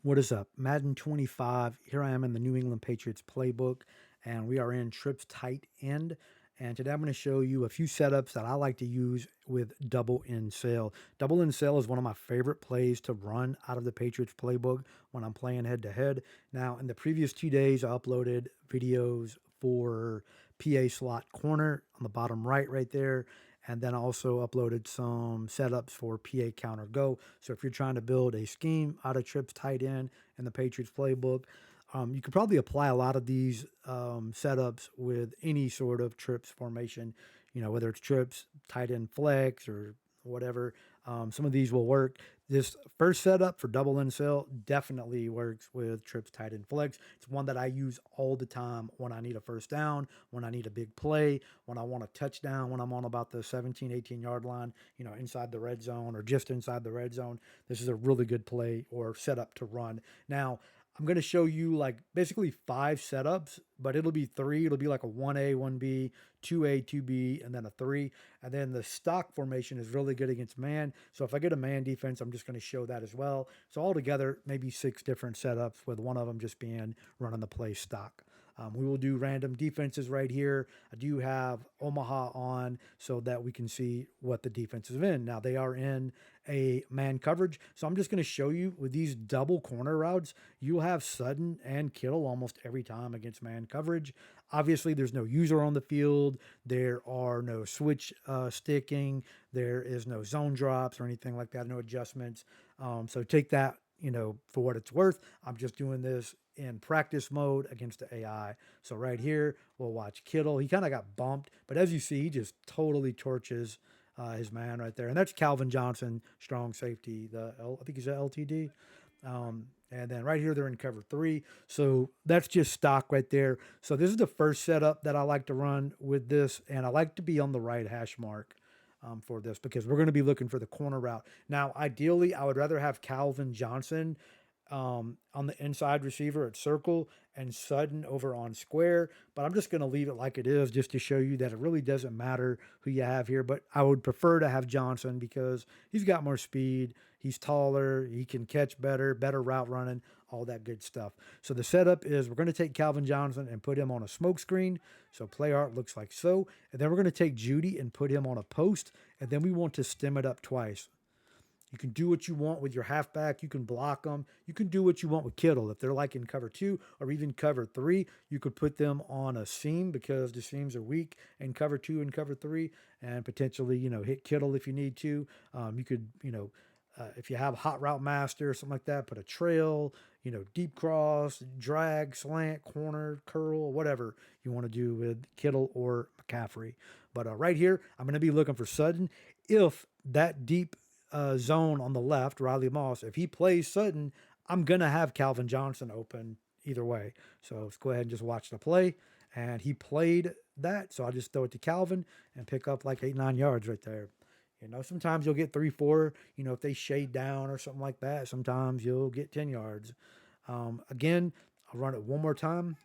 What is up? Madden 25. Here I am in the New England Patriots playbook, and we are in trips tight end. And today I'm going to show you a few setups that I like to use with double end sail. Double end sail is one of my favorite plays to run out of the Patriots playbook when I'm playing head to head. Now, in the previous 2 days, I uploaded videos for PA slot corner on the bottom right there. And then I also uploaded some setups for PA counter go. So if you're trying to build a scheme out of trips tight end in the Patriots playbook, you could probably apply a lot of these setups with any sort of trips formation, whether it's trips, tight end flex, or whatever. Some of these will work. This first setup for double end cell definitely works with trips, tight end flex. It's one that I use all the time when I need a first down, when I need a big play, when I want a touchdown, when I'm on about the 17, 18-yard line, inside the red zone or just inside the red zone. This is a really good play or setup to run. Now, I'm going to show you like basically 5 setups, but it'll be 3. It'll be like a 1A, 1B, 2A, 2B, and then a 3. And then the stock formation is really good against man. So if I get a man defense, I'm just going to show that as well. So altogether, maybe 6 different setups with one of them just being running the play stock. We will do random defenses right here. I do have Omaha on so that we can see what the defense is in. Now, they are in a man coverage. So I'm just going to show you with these double corner routes, you'll have Sutton and Kittle almost every time against man coverage. Obviously, there's no user on the field. There are no switch sticking. There is no zone drops or anything like that, no adjustments. So take that for what it's worth. I'm just doing this in practice mode against the AI. So right here, we'll watch Kittle. He kind of got bumped, but as you see, he just totally torches his man right there. And that's Calvin Johnson, strong safety. I think he's a LTD. And then right here, they're in cover 3. So that's just stock right there. So this is the first setup that I like to run with this. And I like to be on the right hash mark for this because we're going to be looking for the corner route. Now, ideally, I would rather have Calvin Johnson on the inside receiver at circle and Sutton over on square, but I'm just going to leave it like it is just to show you that it really doesn't matter who you have here, but I would prefer to have Johnson because he's got more speed, he's taller, he can catch better route running, all that good stuff. So the setup is we're going to take Calvin Johnson and put him on a smoke screen, so play art looks like so, and then we're going to take Judy and put him on a post, and then we want to stem it up twice. You can do what you want with your halfback. You can block them. You can do what you want with Kittle. If they're like in cover 2 or even cover 3, you could put them on a seam because the seams are weak in cover 2 and cover 3 and potentially, hit Kittle if you need to. You could, if you have a hot route master or something like that, put a trail, deep cross, drag, slant, corner, curl, whatever you want to do with Kittle or McCaffrey. But right here, I'm going to be looking for Sutton. If that deep zone on the left, Riley Moss, if he plays Sutton, I'm going to have Calvin Johnson open either way. So let's go ahead and just watch the play. And he played that, so I'll just throw it to Calvin and pick up like 8, 9 yards right there. Sometimes you'll get 3, 4, if they shade down or something like that. Sometimes you'll get 10 yards. Again, I'll run it one more time.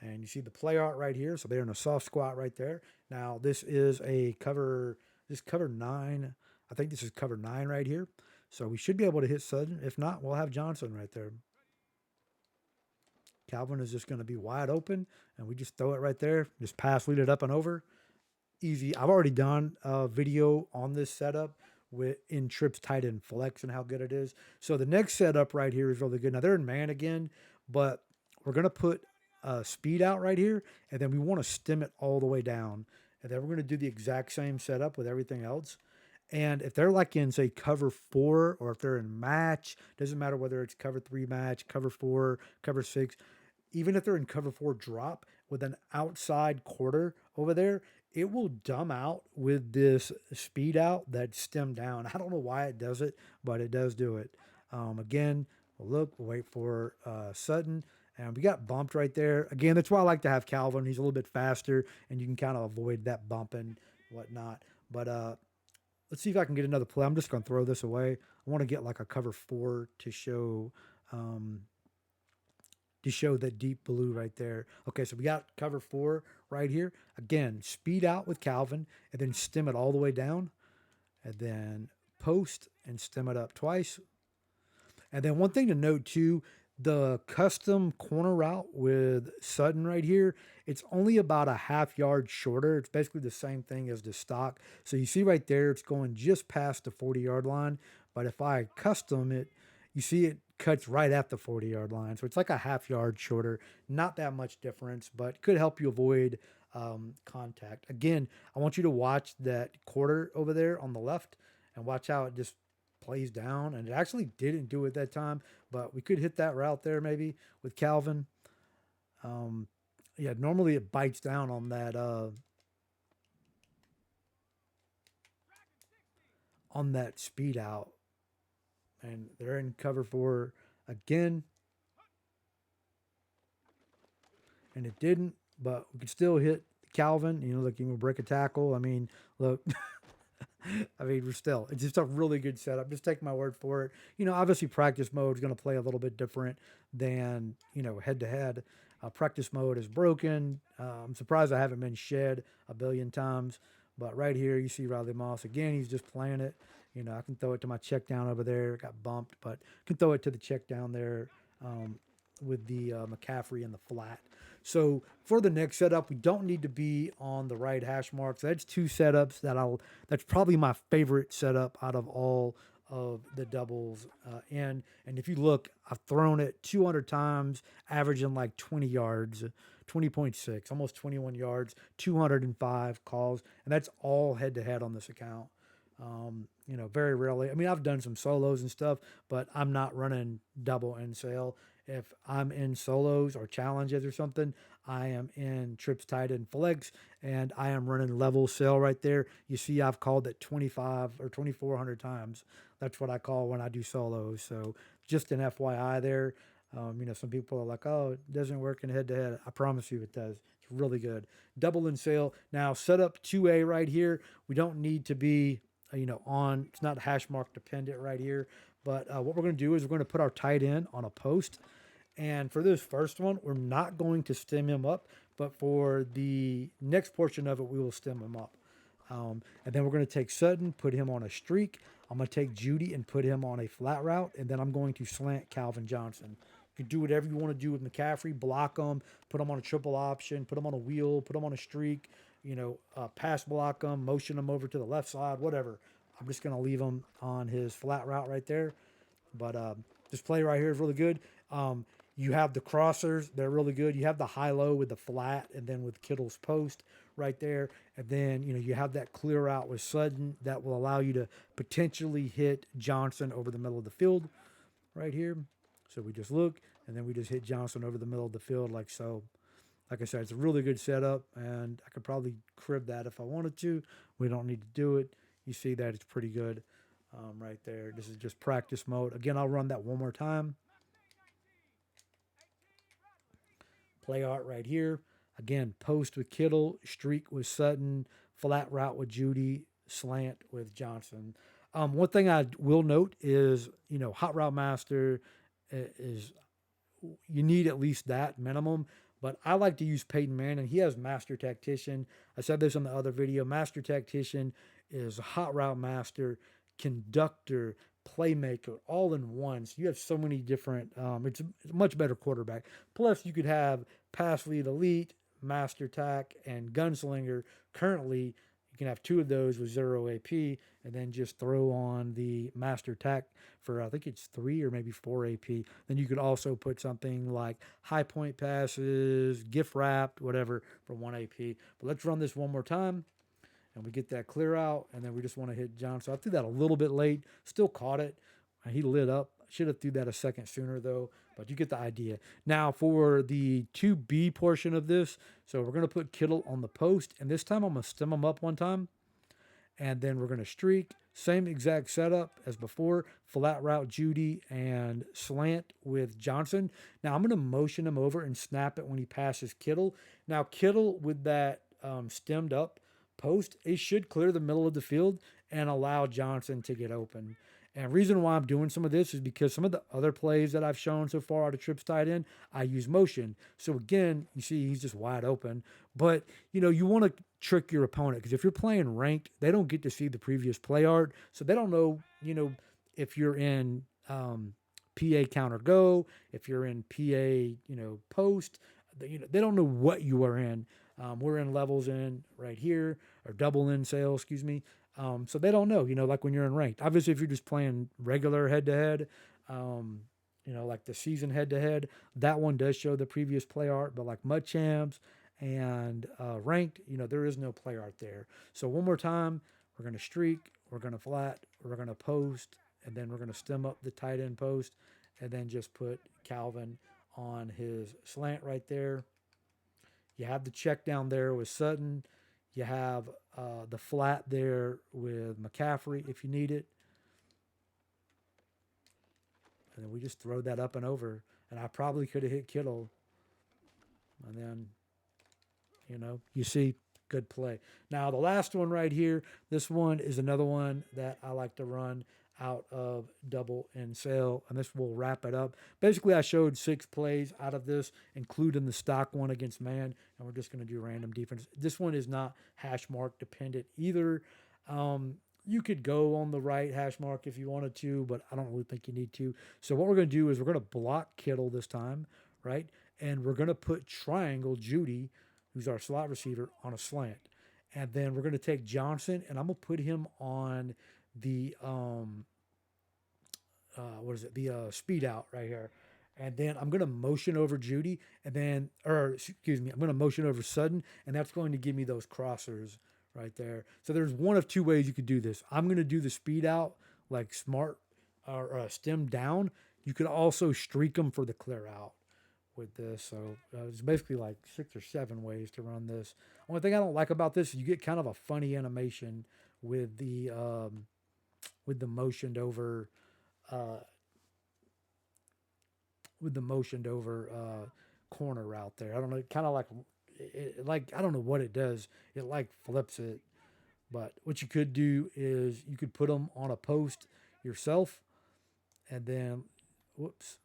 And you see the play art right here. So they're in a soft squat right there. Now, this is cover 9. I think this is cover 9 right here. So we should be able to hit Sutton. If not, we'll have Johnson right there. Calvin is just going to be wide open, and we just throw it right there. Just pass, lead it up and over. Easy. I've already done a video on this setup in trips tight end flex and how good it is. So the next setup right here is really good. Now, they're in man again, but we're going to put speed out right here, and then we want to stem it all the way down. And then we're going to do the exact same setup with everything else. And if they're like in, say, cover 4, or if they're in match, doesn't matter whether it's cover 3 match, cover 4, cover 6, even if they're in cover 4 drop with an outside quarter over there, it will dumb out with this speed out that's stemmed down. I don't know why it does it, but it does do it. Again, we'll wait for Sutton. And we got bumped right there. Again, that's why I like to have Calvin. He's a little bit faster, and you can kind of avoid that bumping, whatnot. But let's see if I can get another play. I'm just going to throw this away. I want to get like a cover 4 to show that deep blue right there. Okay, so we got cover 4 right here. Again, speed out with Calvin, and then stem it all the way down, and then post and stem it up twice. And then one thing to note too, the custom corner route with Sutton right here, it's only about a half yard shorter. It's basically the same thing as the stock. So you see right there, it's going just past the 40-yard line. But if I custom it, you see it cuts right at the 40-yard line. So it's like a half yard shorter. Not that much difference, but could help you avoid contact. Again, I want you to watch that quarter over there on the left and watch how it just plays down, and it actually didn't do it that time, but we could hit that route there maybe with Calvin. Um, yeah, normally it bites down on that speed out, and they're in cover four again, and it didn't, but we could still hit Calvin. You know, like you can break a tackle. I mean, look, I mean, we're still, it's just a really good setup. Just take my word for it. You know, obviously, practice mode is going to play a little bit different than, you know, head to head. Practice mode is broken. I'm surprised I haven't been shed a billion times. But right here, you see Riley Moss again. He's just playing it. You know, I can throw it to my check down over there. It got bumped, but I can throw it to the check down there with the McCaffrey and the flat. So for the next setup, we don't need to be on the right hash marks. That's two setups that's probably my favorite setup out of all of the doubles in. And if you look, I've thrown it 200 times, averaging like 20 yards, 20.6, almost 21 yards, 205 calls. And that's all head to head on this account. You know, very rarely. I mean, I've done some solos and stuff, but I'm not running double in sale. If I'm in solos or challenges or something, I am in trips tight end flex, and I am running level sale right there. You see, I've called it 25 or 2,400 times. That's what I call when I do solos. So just an FYI there. You know, some people are like, oh, it doesn't work in head to head. I promise you it does. It's really good. Double in sale. Now, set up 2A right here. We don't need to be, you know, on, it's not hash mark dependent right here. But what we're going to do is we're going to put our tight end on a post. And for this first one, we're not going to stem him up, but for the next portion of it, we will stem him up. And then we're going to take Sutton, put him on a streak. I'm going to take Judy and put him on a flat route, and then I'm going to slant Calvin Johnson. You can do whatever you want to do with McCaffrey, block him, put him on a triple option, put him on a wheel, put him on a streak, you know, pass block him, motion him over to the left side, whatever. I'm just going to leave him on his flat route right there. But this play right here is really good. You have the crossers. They're really good. You have the high-low with the flat and then with Kittle's post right there. And then, you know, you have that clear out with Sutton that will allow you to potentially hit Johnson over the middle of the field right here. So we just look, and then we just hit Johnson over the middle of the field like so. Like I said, it's a really good setup, and I could probably crib that if I wanted to. We don't need to do it. You see that it's pretty good right there. This is just practice mode. Again, I'll run that one more time. Play art right here. Again, post with Kittle, streak with Sutton, flat route with Judy, slant with Johnson. One thing I will note is, you know, Hot Route Master is, you need at least that minimum. But I like to use Peyton Manning. He has Master Tactician. I said this in the other video. Master Tactician is Hot Route Master, Conductor, Playmaker, all in one. So you have so many different. It's a much better quarterback. Plus, you could have Pass Lead Elite, Master Tack, and Gunslinger. Currently, you can have two of those with 0 AP, and then just throw on the Master Tack for, I think it's 3 or maybe 4 AP. Then you could also put something like high point passes, gift wrapped, whatever, for 1 AP. But let's run this one more time, and we get that clear out, and then we just want to hit Johnson. I threw that a little bit late, still caught it. He lit up. Should have threw that a second sooner, though, but you get the idea. Now, for the 2B portion of this, so we're going to put Kittle on the post, and this time I'm going to stem him up one time, and then we're going to streak. Same exact setup as before, flat route Judy and slant with Johnson. Now, I'm going to motion him over and snap it when he passes Kittle. Now, Kittle with that stemmed up post, it should clear the middle of the field and allow Johnson to get open. And reason why I'm doing some of this is because some of the other plays that I've shown so far out of trips tight end, I use motion. So again, you see he's just wide open. But you want to trick your opponent, because if you're playing ranked, they don't get to see the previous play art, so they don't know, if you're in PA counter go, if you're in PA, post, they don't know what you are in. We're in levels in right here, or double in sale, excuse me. So they don't know, like when you're in ranked. Obviously, if you're just playing regular head to head, like the season head to head, that one does show the previous play art. But like mud champs and ranked, there is no play art there. So one more time, we're going to streak, we're going to flat, we're going to post, and then we're going to stem up the tight end post, and then just put Calvin on his slant right there. You have the check down there with Sutton. You have the flat there with McCaffrey if you need it. And then we just throw that up and over. And I probably could have hit Kittle. And then, you see, good play. Now, the last one right here, this one is another one that I like to run out of double in sale, and this will wrap it up. Basically, I showed 6 plays out of this, including the stock one against man, and we're just going to do random defense. This one is not hash mark dependent either. You could go on the right hash mark if you wanted to, but I don't really think you need to. So what we're going to do is we're going to block Kittle this time, right? And we're going to put triangle Judy, who's our slot receiver, on a slant. And then we're going to take Johnson, and I'm going to put him on the the speed out right here. And then I'm going to motion over Judy, and then, or excuse me, I'm going to motion over Sutton, and that's going to give me those crossers right there. So there's one of 2 ways you could do this. I'm going to do the speed out like smart, or stem down. You could also streak them for the clear out with this. So it's basically like 6 or 7 ways to run this. Only thing I don't like about this is you get kind of a funny animation with the motioned over corner route there. I don't know, kind of like I don't know what it does. It like flips it. But what you could do is you could put them on a post yourself, and then whoops,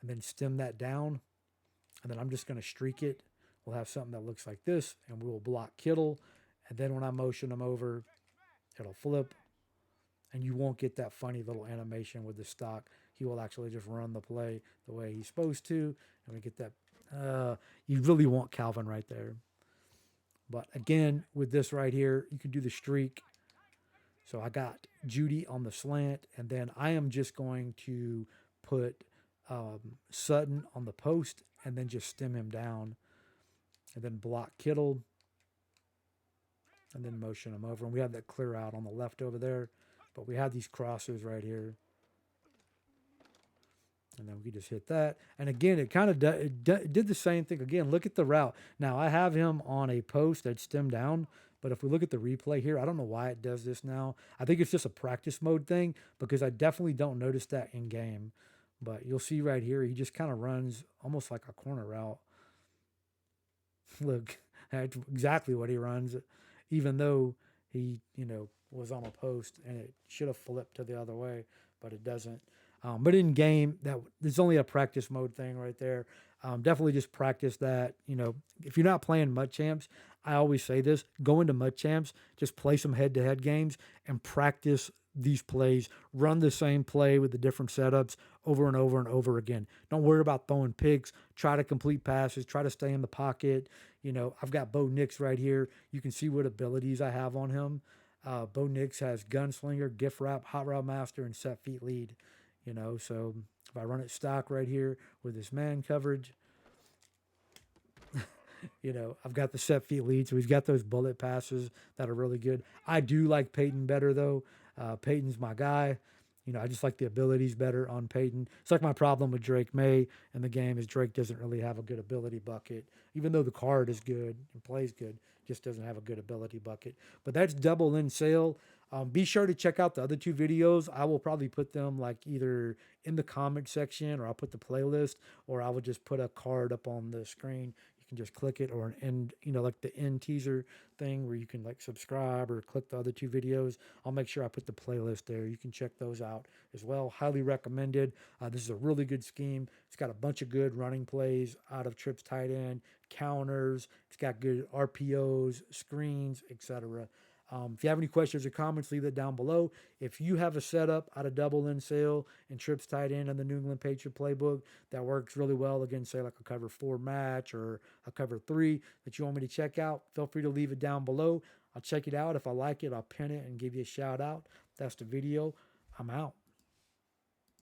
and then stem that down, and then I'm just going to streak it. We'll have something that looks like this, and we will block Kittle, and then when I motion him over, it'll flip, and you won't get that funny little animation with the stock. He will actually just run the play the way he's supposed to, and we get that. You really want Calvin right there. But again, with this right here, you can do the streak. So I got Judy on the slant, and then I am just going to put Sutton on the post, and then just stem him down, and then block Kittle, and then motion him over. And we have that clear out on the left over there, but we have these crossers right here. And then we just hit that. And again, it kind of did the same thing. Again, look at the route. Now, I have him on a post that's stemmed down. But if we look at the replay here, I don't know why it does this now. I think it's just a practice mode thing, because I definitely don't notice that in game. But you'll see right here, he just kind of runs almost like a corner route. Look, that's exactly what he runs, even though he, was on a post, and it should have flipped to the other way, but it doesn't. But in game, there's only a practice mode thing right there. Definitely just practice that. If you're not playing Mud Champs, I always say this: go into Mud Champs, just play some head-to-head games and practice these plays. Run the same play with the different setups over and over and over again. Don't worry about throwing picks. Try to complete passes. Try to stay in the pocket. I've got Bo Nix right here. You can see what abilities I have on him. Bo Nix has Gunslinger, Gift Wrap, Hot Route Master, and Set Feet Lead. So if I run it stock right here with this man coverage, I've got the set feet lead, so he's got those bullet passes that are really good. I do like Peyton better, though. Peyton's my guy. I just like the abilities better on Peyton. It's like my problem with Drake May in the game is Drake doesn't really have a good ability bucket. Even though the card is good and plays good, just doesn't have a good ability bucket. But that's double in sale. Be sure to check out the other 2 videos. I will probably put them like either in the comment section, or I'll put the playlist, or I will just put a card up on the screen. You can just click it, or an end, like the end teaser thing where you can like subscribe or click the other 2 videos. I'll make sure I put the playlist there. You can check those out as well. Highly recommended. This is a really good scheme. It's got a bunch of good running plays out of trips tight end, counters. It's got good RPOs, screens, etc. If you have any questions or comments, leave that down below. If you have a setup out of double in sale and trips tight end on the New England Patriot playbook that works really well against, say, like a cover 4 match or a cover 3 that you want me to check out, feel free to leave it down below. I'll check it out. If I like it, I'll pin it and give you a shout out. That's the video. I'm out.